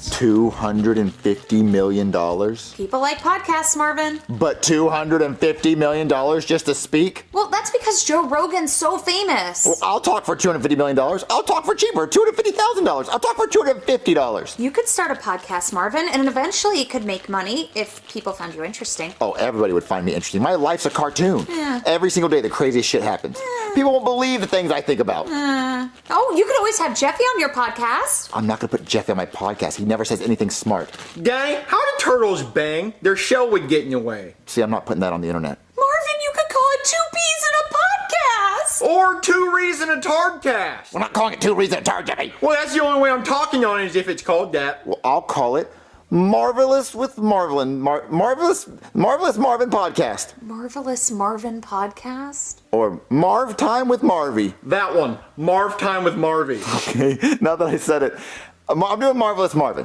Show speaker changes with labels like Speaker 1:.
Speaker 1: $250 million?
Speaker 2: People like podcasts, Marvin.
Speaker 1: But $250 million just to speak?
Speaker 2: Well, that's because Joe Rogan's so famous.
Speaker 1: Well, I'll talk for $250 million. I'll talk for cheaper, $250,000. I'll talk for $250.
Speaker 2: You could start a podcast, Marvin, and eventually it could make money if people found you interesting.
Speaker 1: Oh, everybody would find me interesting. My life's a cartoon.
Speaker 2: Yeah.
Speaker 1: Every single day, the craziest shit happens. People won't believe the things I think about.
Speaker 2: Oh, you could always have Jeffy on your podcast.
Speaker 1: I'm not going to put Jeffy on my podcast. He never says anything smart.
Speaker 3: Gang, how do turtles bang? Their shell would get in your way.
Speaker 1: See, I'm not putting that on the internet.
Speaker 2: Marvin, you could call it 2 Peas in a Podcast.
Speaker 3: Or 2 Reason a Tardcast.
Speaker 1: We're not calling it 2 Reasons a Tard, Jeffy.
Speaker 3: Well, that's the only way I'm talking on it is if it's called that.
Speaker 1: Well, I'll call it Marvelous with Marvin. Marvelous Marvin Podcast.
Speaker 2: Marvelous Marvin Podcast?
Speaker 1: Or Marv Time with Marvy.
Speaker 3: That one. Marv Time with Marvy.
Speaker 1: Okay, now that I said it, I'm doing Marvelous Marvin.